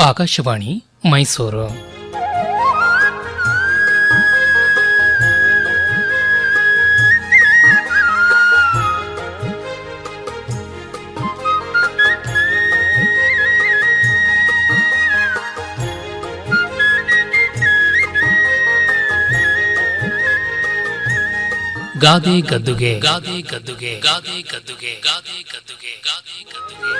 ಆಕಾಶವಾಣಿ ಮೈಸೂರು. ಗಾದೆ ಗದ್ದುಗೆ ಗಾದೆ ಗದ್ದುಗೆ ಗಾದೆ ಗದ್ದುಗೆ ಗಾದೆ ಗದ್ದುಗೆ ಗಾದೆ ಗದ್ದುಗೆ.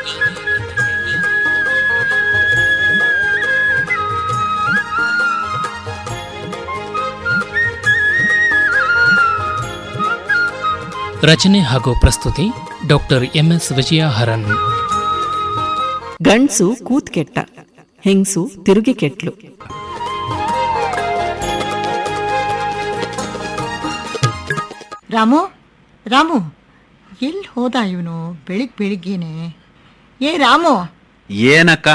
ರಚನೆ ಹಾಗೂ ಪ್ರಸ್ತುತಿ ಡಾಕ್ಟರ್ ಎಂಎಸ್ ವಿಜಯಹರನ್. ಗಂಡ್ಸು ಕೂತ್ ಕೆಟ್ಟ, ಹೆಂಗ್ಸು ತಿರುಗಿ ಕೆಟ್ಲು. ರಾಮು ರಾಮು ಎಲ್ಲಿ ಹೋದ ಇವನು ಬೆಳಿಗ್ಗೆನೆ? ಏ ರಾಮು, ಏನಕ್ಕ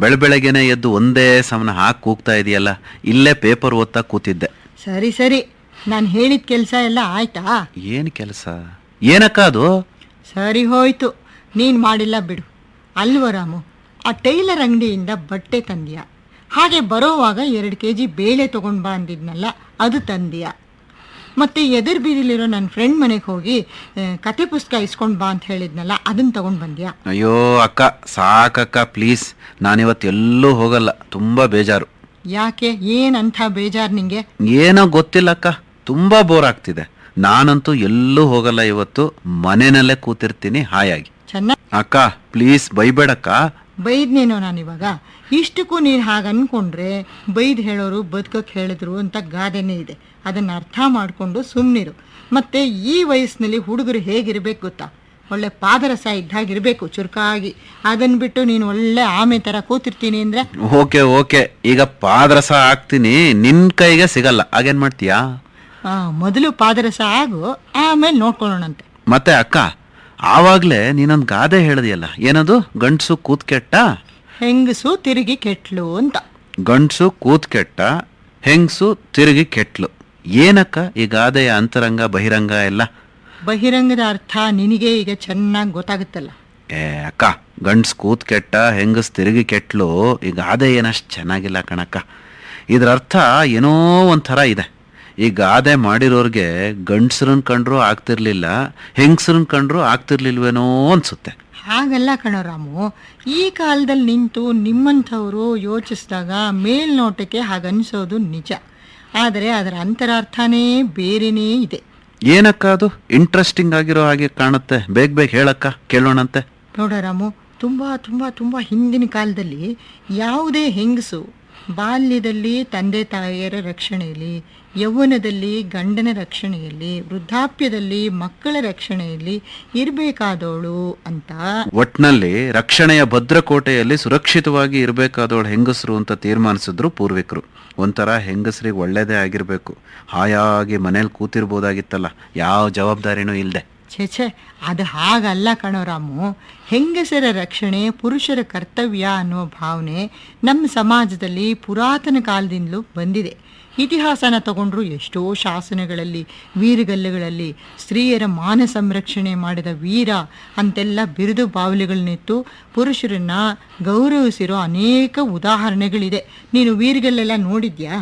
ಬೆಳಬೆಳಗ್ಗೆನೆ ಎದ್ದು ಒಂದೇ ಸಮನ ಹಾಕಿ ಕೂಗ್ತಾ ಇದೆಯಲ್ಲ? ಇಲ್ಲೇ ಪೇಪರ್ ಓದ್ತಾ ಕೂತಿದ್ದೆ. ಸರಿ ಸರಿ, ನಾನು ಹೇಳಿದ ಕೆಲಸ ಎಲ್ಲ ಆಯ್ತಾ? ಏನು ಕೆಲಸ? ಏನಕ್ಕ ಅದು? ಸರಿ ಹೋಯ್ತು, ನೀನು ಮಾಡಿಲ್ಲ ಬಿಡು. ಅಲ್ವ ರಾಮು, ಆ ಟೈಲರ್ ಅಂಗಡಿಯಿಂದ ಬಟ್ಟೆ ತಂದಿಯಾ? ಹಾಗೆ ಬರೋವಾಗ 2 kg ಬೇಳೆ ತೊಗೊಂಡು ಬಾ ಅಂದಿದ್ನಲ್ಲ, ಅದು ತಂದಿಯಾ? ಮತ್ತು ಎದುರು ಬೀದಿಲಿರೋ ನನ್ನ ಫ್ರೆಂಡ್ ಮನೆಗೆ ಹೋಗಿ ಕತೆ ಪುಸ್ತಕ ಇಸ್ಕೊಂಡು ಬಾ ಅಂತ ಹೇಳಿದ್ನಲ್ಲ, ಅದನ್ನು ತೊಗೊಂಡು ಬಂದ್ಯಾ? ಅಯ್ಯೋ ಅಕ್ಕ, ಸಾಕಕ್ಕ ಪ್ಲೀಸ್, ನಾನಿವತ್ತು ಎಲ್ಲೂ ಹೋಗಲ್ಲ, ತುಂಬ ಬೇಜಾರು. ಯಾಕೆ, ಏನಂಥ ಬೇಜಾರು ನಿಂಗೆ? ಏನೋ ಗೊತ್ತಿಲ್ಲ ಅಕ್ಕ, ತುಂಬ ಬೋರ್ ಆಗ್ತಿದೆ. ನಾನಂತೂ ಎಲ್ಲೂ ಹೋಗಲ್ಲ ಇವತ್ತು, ಮನೆಯಲ್ಲೇ ಕೂತಿರ್ತೀನಿ ಹಾಯಾಗಿ. ಚೆನ್ನಾಗಿ ಅಕ್ಕ ಪ್ಲೀಸ್ ಬೈಬೇಡಕ್ಕ. ಬೈದ್ನೇನೋ ನಾನಿವಾಗ? ಇಷ್ಟಕ್ಕೂ ನೀನು ಹಾಗೆ ಅಂದ್ಕೊಂಡ್ರೆ ಬೈದು ಹೇಳೋರು ಬದುಕಕ್ಕೆ ಹೇಳಿದ್ರು ಅಂತ ಗಾದೆನೇ ಇದೆ. ಅದನ್ನು ಅರ್ಥ ಮಾಡಿಕೊಂಡು ಸುಮ್ಮನಿರು. ಮತ್ತು ಈ ವಯಸ್ಸಿನಲ್ಲಿ ಹುಡುಗರು ಹೇಗಿರ್ಬೇಕು ಗೊತ್ತಾ? ಒಳ್ಳೆ ಪಾದರಸ ಇದ್ದಾಗಿರಬೇಕು, ಚುರುಕಾಗಿ. ಅದನ್ನು ಬಿಟ್ಟು ನೀನು ಒಳ್ಳೆ ಆಮೆ ಥರ ಕೂತಿರ್ತೀನಿ ಅಂದರೆ ಓಕೆ ಓಕೆ, ಈಗ ಪಾದರಸ ಹಾಕ್ತೀನಿ, ನಿನ್ನ ಕೈಗೆ ಸಿಗಲ್ಲ, ಹಾಗೇನು ಮಾಡ್ತೀಯಾ? ಮೊದಲು ಪಾದರಸ ಆಗು, ಆಮೇಲೆ ನೋಡ್ಕೊಳ್ಳೋಣಂತೆ. ಮತ್ತೆ ಅಕ್ಕ, ಆವಾಗಲೇ ನೀನೊಂದು ಗಾದೆ ಹೇಳಿದೆಯಲ್ಲ, ಏನದು? ಗಂಡಸು ಕೂತ್ ಕೆಟ್ಟ, ಹೆಂಗಸು ತಿರುಗಿ ಕೆಟ್ಲು ಅಂತ. ಗಂಡಸು ಕೂತ್ ಕೆಟ್ಟ, ಹೆಂಗಸು ತಿರುಗಿ ಕೆಟ್ಲು. ಏನಕ್ಕ ಈ ಗಾದೆಯ ಅಂತರಂಗ ಬಹಿರಂಗ ಎಲ್ಲ? ಬಹಿರಂಗದ ಅರ್ಥ ನಿನಗೆ ಈಗ ಚೆನ್ನಾಗಿ ಗೊತ್ತಾಗುತ್ತಲ್ಲ. ಅಕ್ಕ, ಗಂಡಸ್ ಕೂತ್ ಕೆಟ್ಟ, ಹೆಂಗಸ್ ತಿರುಗಿ ಕೆಟ್ಲು, ಈ ಗಾದೆ ಏನಷ್ಟು ಚೆನ್ನಾಗಿಲ್ಲ ಕಣಕ್ಕ. ಇದ್ರ ಅರ್ಥ ಏನೋ ಒಂಥರ ಇದೆ. ಈ ಗಾದೆ ಮಾಡಿರೋರ್ಗೆ ಗಂಡಸ್ರನ್ ಕಂಡ್ರು ಆಗ್ತಿರ್ಲಿಲ್ಲ, ಹೆಂಗಸ್ರನ್ ಕಂಡ್ರು ಆಗ್ತಿರ್ಲಿಲ್ವೇನೋ ಅನ್ಸುತ್ತೆ. ಹಾಗಲ್ಲ ಕಣೋ ರಾಮು, ಈ ಕಾಲದಲ್ಲಿ ನಿಂತು ನಿಮ್ಮಂಥವರು ಯೋಚಿಸಿದಾಗ ಮೇಲ್ನೋಟಕ್ಕೆ ಹಾಗನ್ಸೋದು ನಿಜ. ಆದರೆ ಅದರ ಅಂತರಾರ್ಥನೇ ಬೇರೆನೇ ಇದೆ. ಏನಕ್ಕ ಅದು? ಇಂಟ್ರೆಸ್ಟಿಂಗ್ ಆಗಿರೋ ಹಾಗೆ ಕಾಣುತ್ತೆ, ಬೇಗ ಬೇಗ ಹೇಳಕ್ಕ, ಕೇಳೋಣಂತೆ. ನೋಡ ರಾಮು, ತುಂಬ ತುಂಬ ತುಂಬ ಹಿಂದಿನ ಕಾಲದಲ್ಲಿ ಯಾವುದೇ ಹೆಂಗಸು ಬಾಲ್ಯದಲ್ಲಿ ತಂದೆ ತಾಯಿಯರ ರಕ್ಷಣೆಯಲ್ಲಿ, ಯೌವನದಲ್ಲಿ ಗಂಡನ ರಕ್ಷಣೆಯಲ್ಲಿ, ವೃದ್ಧಾಪ್ಯದಲ್ಲಿ ಮಕ್ಕಳ ರಕ್ಷಣೆಯಲ್ಲಿ ಇರಬೇಕಾದವಳು ಅಂತ, ಒಟ್ನಲ್ಲಿ ರಕ್ಷಣೆಯ ಭದ್ರಕೋಟೆಯಲ್ಲಿ ಸುರಕ್ಷಿತವಾಗಿ ಇರಬೇಕಾದವಳು ಹೆಂಗಸರು ಅಂತ ತೀರ್ಮಾನಿಸಿದ್ರು ಪೂರ್ವಿಕರು. ಒಂಥರ ಹೆಂಗಸರಿಗೆ ಒಳ್ಳೇದೇ ಆಗಿರಬೇಕು, ಹಾಯಾಗಿ ಮನೇಲಿ ಕೂತಿರ್ಬೋದಾಗಿತ್ತಲ್ಲ, ಯಾವ ಜವಾಬ್ದಾರಿನೂ ಇಲ್ಲದೆ. ಛೇ, ಅದು ಹಾಗಲ್ಲ ಕಣೋ ರಾಮು. ಹೆಂಗಸರ ರಕ್ಷಣೆ ಪುರುಷರ ಕರ್ತವ್ಯ ಅನ್ನೋ ಭಾವನೆ ನಮ್ಮ ಸಮಾಜದಲ್ಲಿ ಪುರಾತನ ಕಾಲದಿಂದಲೂ ಬಂದಿದೆ. ಇತಿಹಾಸನ ತಗೊಂಡ್ರು ಎಷ್ಟೋ ಶಾಸನಗಳಲ್ಲಿ, ವೀರಗಲ್ಲುಗಳಲ್ಲಿ ಸ್ತ್ರೀಯರ ಮಾನ ಸಂರಕ್ಷಣೆ ಮಾಡಿದ ವೀರ ಅಂತೆಲ್ಲ ಬಿರುದು ಬಾವಲಿಗಳನ್ನಿತ್ತು ಪುರುಷರನ್ನ ಗೌರವಿಸಿರೋ ಅನೇಕ ಉದಾಹರಣೆಗಳಿದೆ. ನೀನು ವೀರಗಲ್ಲೆಲ್ಲ ನೋಡಿದ್ಯಾ?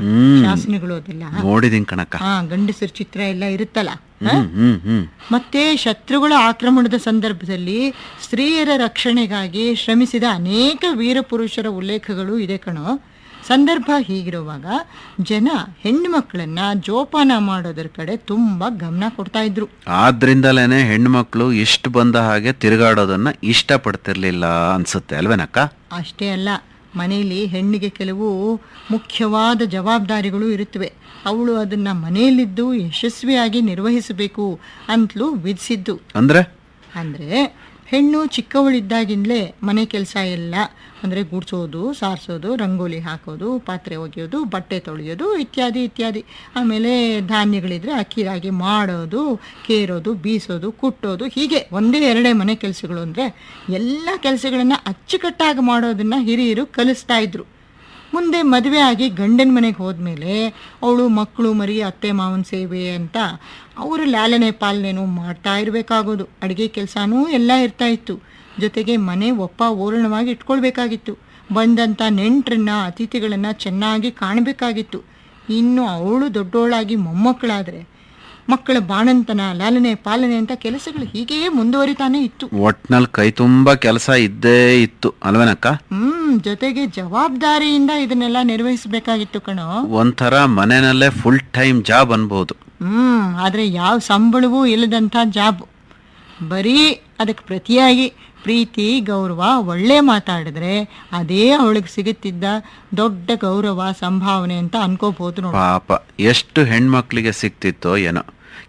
ಶಾಸನಗಳು ಅದೆಲ್ಲ ನೋಡಿದೀನಿ ಕಣಕ್ಕ. ಗಂಡಸರ ಚಿತ್ರ ಎಲ್ಲ ಇರುತ್ತಲ್ಲ. ಮತ್ತೆ ಶತ್ರುಗಳ ಆಕ್ರಮಣದ ಸಂದರ್ಭದಲ್ಲಿ ಸ್ತ್ರೀಯರ ರಕ್ಷಣೆಗಾಗಿ ಶ್ರಮಿಸಿದ ಅನೇಕ ವೀರ ಪುರುಷರ ಉಲ್ಲೇಖಗಳು ಇದೆ ಕಣೋ. ಸಂದರ್ಭ ಹೀಗಿರುವಾಗ ಜನ ಹೆಣ್ಣು ಮಕ್ಕಳನ್ನ ಜೋಪಾನ ಮಾಡೋದ್ರ ಕಡೆ ತುಂಬಾ ಗಮನ ಕೊಡ್ತಾ ಇದ್ರು. ಆದ್ರಿಂದಲೇನೆ ಹೆಣ್ಣು ಮಕ್ಕಳು ಇಷ್ಟು ಬಂದ ಹಾಗೆ ತಿರುಗಾಡೋದನ್ನ ಇಷ್ಟಪಡ್ತಿರ್ಲಿಲ್ಲ ಅನ್ಸುತ್ತೆ ಅಲ್ವೇನಕ್ಕ? ಅಷ್ಟೇ ಅಲ್ಲ, ಮನೆಯಲ್ಲಿ ಹೆಣ್ಣಿಗೆ ಕೆಲವು ಮುಖ್ಯವಾದ ಜವಾಬ್ದಾರಿಗಳು ಇರುತ್ತವೆ. ಅವಳು ಅದನ್ನ ಮನೆಯಲ್ಲಿದ್ದು ಯಶಸ್ವಿಯಾಗಿ ನಿರ್ವಹಿಸಬೇಕು ಅಂತಲೂ ವಿಧಿಸಿದ್ದು. ಅಂದ್ರೆ ಹೆಣ್ಣು ಚಿಕ್ಕವಳಿದ್ದಾಗಿಂದಲೇ ಮನೆ ಕೆಲಸ ಎಲ್ಲ, ಅಂದರೆ ಗುಡಿಸೋದು, ಸಾರಿಸೋದು, ರಂಗೋಲಿ ಹಾಕೋದು, ಪಾತ್ರೆ ಒಗೆಯೋದು, ಬಟ್ಟೆ ತೊಳೆಯೋದು ಇತ್ಯಾದಿ ಇತ್ಯಾದಿ. ಆಮೇಲೆ ಧಾನ್ಯಗಳಿದ್ರೆ ಅಕ್ಕಿ ರಾಗಿ ಮಾಡೋದು, ಕೇರೋದು, ಬೀಸೋದು, ಕುಟ್ಟೋದು, ಹೀಗೆ 1-2 ಮನೆ ಕೆಲಸಗಳು. ಅಂದರೆ ಎಲ್ಲ ಕೆಲಸಗಳನ್ನು ಅಚ್ಚುಕಟ್ಟಾಗಿ ಮಾಡೋದನ್ನು ಹಿರಿಯರು ಕಲಿಸ್ತಾ ಇದ್ರು. ಮುಂದೆ ಮದುವೆ ಆಗಿ ಗಂಡನ ಮನೆಗೆ ಹೋದ್ಮೇಲೆ ಅವಳು ಮಕ್ಕಳು ಮರಿ ಅತ್ತೆ ಮಾವನ ಸೇವೆ ಅಂತ ಅವರು ಲಾಲನೆ ಪಾಲನೆನೂ ಮಾಡ್ತಾ ಇರಬೇಕಾಗೋದು. ಅಡುಗೆ ಕೆಲಸನೂ ಎಲ್ಲ ಇರ್ತಾ ಇತ್ತು. ಜೊತೆಗೆ ಮನೆ ಓರಣವಾಗಿ ಇಟ್ಕೊಳ್ಬೇಕಾಗಿತ್ತು. ಬಂದಂಥ ನೆಂಟರನ್ನ ಅತಿಥಿಗಳನ್ನು ಚೆನ್ನಾಗಿ ಕಾಣಬೇಕಾಗಿತ್ತು. ಇನ್ನು ಅವಳು ದೊಡ್ಡೋಳಾಗಿ ಮೊಮ್ಮಕ್ಕಳಾದರೆ ಮಕ್ಕಳ ಬಾಣಂತನ, ಲಾಲನೆ, ಪಾಲನೆ ಅಂತ ಕೆಲಸಗಳು ಹೀಗೇ ಮುಂದುವರಿತಾನೆ ಇತ್ತು. ಒಟ್ನಲ್ಲಿ ಕೈ ತುಂಬಾ ಕೆಲಸ ಇದ್ದೇ ಇತ್ತು ಅಲ್ವೇನಕ್ಕ? ಜೊತೆಗೆ ಜವಾಬ್ದಾರಿಯಿಂದ ಇದನ್ನೆಲ್ಲ ನಿರ್ವಹಿಸಬೇಕಾಗಿತ್ತು ಕಣೋ. ಒಂಥರ ಮನೆಯಲ್ಲೇ ಫುಲ್ ಟೈಮ್ ಜಾಬ್ ಅನ್ಬೋದು. ಆದ್ರೆ ಯಾವ ಸಂಬಳವೂ ಇಲ್ಲದಂಥ ಜಾಬ್. ಬರೀ ಅದಕ್ಕೆ ಪ್ರತಿಯಾಗಿ ಪ್ರೀತಿ, ಗೌರವ, ಒಳ್ಳೆ ಮಾತಾಡಿದ್ರೆ ಅದೇ ಅವಳಿಗೆ ಸಿಗುತ್ತಿದ್ದ ದೊಡ್ಡ ಗೌರವ, ಸಂಭಾವನೆ ಅಂತ ಅನ್ಕೋಬಹುದು ನೋಡಿ. ಪಾಪ ಎಷ್ಟು ಹೆಣ್ಮಕ್ಳಿಗೆ ಸಿಕ್ತಿತ್ತೋ ಏನೋ.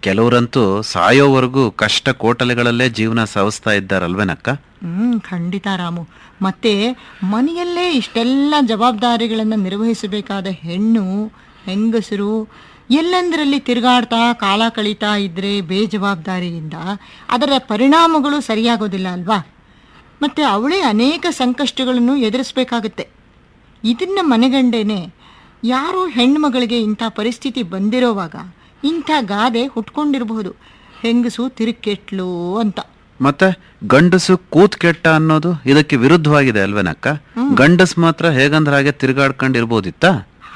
ಕೆಲವರಂತೂ ಸಾಯೋವರೆಗೂ ಕಷ್ಟ ಕೋಟಲೆಗಳಲ್ಲೇ ಜೀವನ ಸಾಗಿಸ್ತಾ ಇದ್ದಾರಲ್ವೇನಕ್ಕ? ಖಂಡಿತ ರಾಮು. ಮತ್ತೆ ಮನೆಯಲ್ಲೇ ಇಷ್ಟೆಲ್ಲ ಜವಾಬ್ದಾರಿಗಳನ್ನು ನಿರ್ವಹಿಸಬೇಕಾದ ಹೆಂಗಸರು ಎಲ್ಲಂದರಲ್ಲಿ ತಿರುಗಾಡ್ತಾ ಕಾಲ ಕಳೀತಾ ಇದ್ರೆ ಬೇಜವಾಬ್ದಾರಿಯಿಂದ ಅದರ ಪರಿಣಾಮಗಳು ಸರಿಯಾಗೋದಿಲ್ಲ ಅಲ್ವಾ? ಮತ್ತೆ ಅವಳೇ ಅನೇಕ ಸಂಕಷ್ಟಗಳನ್ನು ಎದುರಿಸಬೇಕಾಗುತ್ತೆ. ಇದನ್ನ ಮನೆಗಂಡೇನೆ ಯಾರೋ ಹೆಣ್ಮಗಳಿಗೆ ಇಂಥ ಪರಿಸ್ಥಿತಿ ಬಂದಿರೋವಾಗ ಇಂಥ ಗಾದೆ ಹುಟ್ಕೊಂಡಿರಬಹುದು, ಹೆಂಗಸು ತಿರುಕೆಟ್ಲು ಅಂತ. ಮತ್ತೆ ಗಂಡಸು ಕೂತ್ ಕೆಟ್ಟ ಅನ್ನೋದು ಇದಕ್ಕೆ ವಿರುದ್ಧವಾಗಿದೆ ಅಲ್ವೇನಕ್ಕ? ಗಂಡಸ್ ಮಾತ್ರ ಹೇಗಂದ್ರೆ ಹಾಗೆ ತಿರುಗಾಡ್ಕೊಂಡಿರ್ಬೋದಿತ್ತ?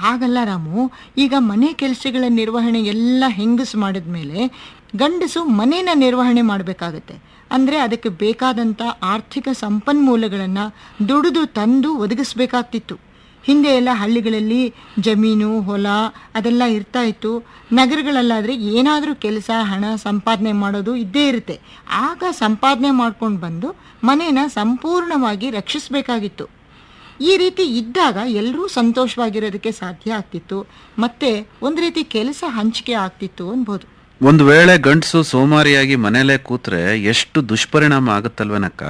ಹಾಗಲ್ಲ ರಾಮು. ಈಗ ಮನೆ ಕೆಲಸಗಳ ನಿರ್ವಹಣೆ ಎಲ್ಲ ಹೆಂಗಸು ಮಾಡಿದ್ಮೇಲೆ ಗಂಡಸು ಮನೇನ ನಿರ್ವಹಣೆ ಮಾಡಬೇಕಾಗತ್ತೆ. ಅಂದರೆ ಅದಕ್ಕೆ ಬೇಕಾದಂಥ ಆರ್ಥಿಕ ಸಂಪನ್ಮೂಲಗಳನ್ನು ದುಡಿದು ತಂದು ಒದಗಿಸ್ಬೇಕಾಗ್ತಿತ್ತು. ಹಿಂದೆ ಎಲ್ಲ ಹಳ್ಳಿಗಳಲ್ಲಿ ಜಮೀನು, ಹೊಲ ಅದೆಲ್ಲ ಇರ್ತಾ ಇತ್ತು. ನಗರಗಳಲ್ಲಾದರೆ ಏನಾದರೂ ಕೆಲಸ, ಹಣ ಸಂಪಾದನೆ ಮಾಡೋದು ಇದ್ದೇ ಇರುತ್ತೆ. ಆಗ ಸಂಪಾದನೆ ಮಾಡ್ಕೊಂಡು ಬಂದು ಮನೇನ ಸಂಪೂರ್ಣವಾಗಿ ರಕ್ಷಿಸಬೇಕಾಗಿತ್ತು. ಈ ರೀತಿ ಇದ್ದಾಗ ಎಲ್ಲರೂ ಸಂತೋಷವಾಗಿರೋದಕ್ಕೆ ಸಾಧ್ಯ ಆಗ್ತಿತ್ತು. ಮತ್ತೆ ಒಂದು ರೀತಿ ಕೆಲಸ ಹಂಚಿಕೆ ಆಗ್ತಿತ್ತು ಅನ್ಬೋದು. ಒಂದು ವೇಳೆ ಗಂಡಸು ಸೋಮಾರಿಯಾಗಿ ಮನೇಲೆ ಕೂತ್ರೆ ಎಷ್ಟು ದುಷ್ಪರಿಣಾಮ ಆಗುತ್ತಲ್ವೇನಕ್ಕ?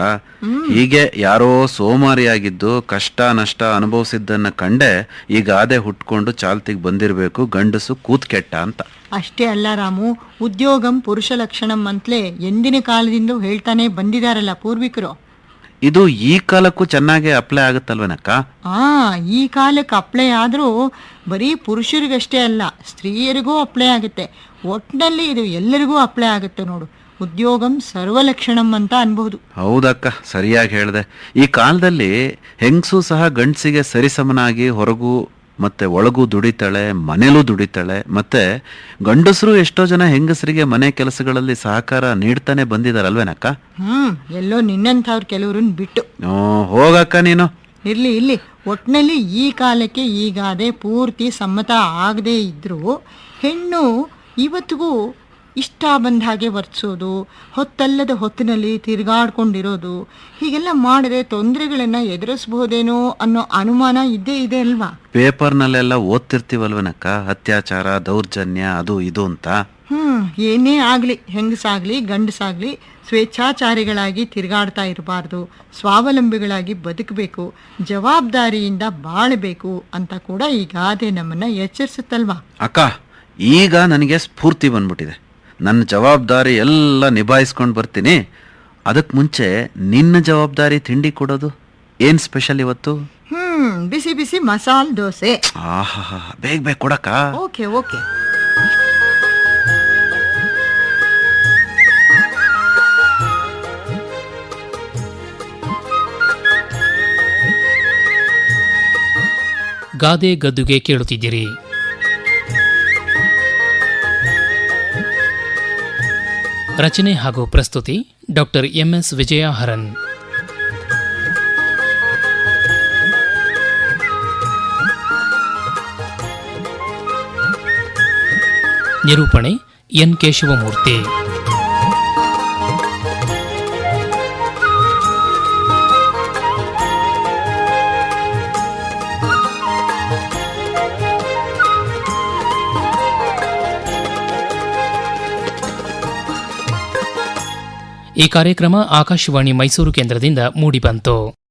ಹೀಗೆ ಯಾರೋ ಸೋಮಾರಿಯಾಗಿದ್ದು ಕಷ್ಟ ನಷ್ಟ ಅನುಭವಿಸಿದ್ದನ್ನ ಕಂಡೆ ಈ ಗಾದೆ ಹುಟ್ಕೊಂಡು ಚಾಲ್ತಿಗೆ ಬಂದಿರಬೇಕು, ಗಂಡಸು ಕೂತ್ ಕೆಟ್ಟ ಅಂತ. ಅಷ್ಟೇ ಅಲ್ಲ ರಾಮು, ಉದ್ಯೋಗಂ ಪುರುಷ ಲಕ್ಷಣಂ ಅಂತಲೇ ಎಂದಿನ ಕಾಲದಿಂದ ಹೇಳ್ತಾನೆ ಬಂದಿದಾರಲ್ಲ ಪೂರ್ವಿಕರು. ಇದು ಈ ಕಾಲಕ್ಕೂ ಚೆನ್ನಾಗಿ ಅಪ್ಲೈ ಆಗುತ್ತಲ್ವೇನಕ್ಕ? ಈ ಕಾಲಕ್ಕೆ ಅಪ್ಲೈ ಆದರೂ ಬರೀ ಪುರುಷರಿಗಷ್ಟೇ ಅಲ್ಲ, ಸ್ತ್ರೀಯರಿಗೂ ಅಪ್ಲೈ ಆಗುತ್ತೆ. ಒಟ್ಟಿನಲ್ಲಿ ಇದು ಎಲ್ಲರಿಗೂ ಅಪ್ಲೈ ಆಗುತ್ತೆ ನೋಡು. ಉದ್ಯೋಗಂ ಸರ್ವಲಕ್ಷಣಂ ಅಂತ ಅನ್ಬಹುದು. ಹೌದಕ್ಕ, ಸರಿಯಾಗಿ ಹೇಳಿದೆ. ಈ ಕಾಲದಲ್ಲಿ ಹೆಂಗಸು ಸಹ ಗಂಡಸಿಗೆ ಸರಿಸಮನಾಗಿ ಹೊರಗೂ ಮತ್ತೆ ಒಳಗೂ ದುಡಿತಾಳೆ, ಮನೇಲೂ ದುಡಿತಾಳೆ. ಮತ್ತೆ ಗಂಡಸರು ಎಷ್ಟೋ ಜನ ಹೆಂಗಸರಿಗೆ ಮನೆ ಕೆಲಸಗಳಲ್ಲಿ ಸಹಕಾರ ನೀಡ್ತಾನೆ ಬಂದಿದಾರಲ್ವೇನಕ್ಕ? ಎಲ್ಲೋ ನಿನ್ನಂಥವ್ರು ಕೆಲವ್ರನ್ನ ಬಿಟ್ಟು. ಹೋಗಕ್ಕ ನೀನು. ಇರ್ಲಿ. ಒಟ್ನಲ್ಲಿ ಈ ಕಾಲಕ್ಕೆ ಈಗಾದೆ ಪೂರ್ತಿ ಸಮ್ಮತ ಆಗದೆ ಇದ್ರೂ ಹೆಣ್ಣು ಇವತ್ತಿಗೂ ಇಷ್ಟ ಬಂದ ಹಾಗೆ ವರ್ತಿಸೋದು, ಹೊತ್ತಲ್ಲದ ಹೊತ್ತಿನಲ್ಲಿ ತಿರುಗಾಡ್ಕೊಂಡಿರೋದು, ಹೀಗೆಲ್ಲ ಮಾಡಿದ್ರೆ ತೊಂದರೆಗಳನ್ನ ಎದುರಿಸಬಹುದೇನೋ ಅನ್ನೋ ಅನುಮಾನ ಇದ್ದೇ ಇದೆ ಅಲ್ವಾ? ಪೇಪರ್ನಲ್ಲೆಲ್ಲ ಓದ್ತಿರ್ತೀವಲ್ವನಕ್ಕ, ಅತ್ಯಾಚಾರ, ದೌರ್ಜನ್ಯ, ಅದು ಇದು ಅಂತ. ಏನೇ ಆಗ್ಲಿ, ಹೆಂಗಸಾಗ್ಲಿ ಗಂಡಸಾಗ್ಲಿ ಸ್ವೇಚ್ಛಾಚಾರಿಗಳಾಗಿ ತಿರುಗಾಡ್ತಾ ಇರಬಾರ್ದು, ಸ್ವಾವಲಂಬಿಗಳಾಗಿ ಬದುಕಬೇಕು, ಜವಾಬ್ದಾರಿಯಿಂದ ಬಾಳಬೇಕು ಅಂತ ಕೂಡ ಈ ಗಾದೆ ನಮ್ಮನ್ನ ಎಚ್ಚರಿಸುತ್ತಲ್ವಾ? ಅಕ್ಕ, ಈಗ ನನಗೆ ಸ್ಫೂರ್ತಿ ಬಂದ್ಬಿಟ್ಟಿದೆ. ನನ್ನ ಜವಾಬ್ದಾರಿ ಎಲ್ಲ ನಿಭಾಯಿಸ್ಕೊಂಡು ಬರ್ತೀನಿ. ಅದಕ್ಕೆ ಮುಂಚೆ ನಿನ್ನ ಜವಾಬ್ದಾರಿ ತಿಂಡಿ ಕೊಡೋದು ಏನ್ ಸ್ಪೆಷಲ್ ಇವತ್ತು? ಬಿಸಿ ಬಿಸಿ ಮಸಾಲ ದೋಸೆ. ಆಹಾ, ಬೇಗ ಕೊಡಕ್ಕ. ಓಕೆ. ಗಾದೆ ಗದ್ದುಗೆ ಕೇಳುತ್ತಿದ್ದೀರಿ. ರಚನೆ ಹಾಗೂ ಪ್ರಸ್ತುತಿ ಡಾಕ್ಟರ್ MS ವಿಜಯ ಹರನ್. ನಿರೂಪಣೆ ಎನ್ ಕೇಶವಮೂರ್ತಿ. ಈ ಕಾರ್ಯಕ್ರಮ ಆಕಾಶವಾಣಿ ಮೈಸೂರು ಕೇಂದ್ರದಿಂದ ಮೂಡಿಬಂತು.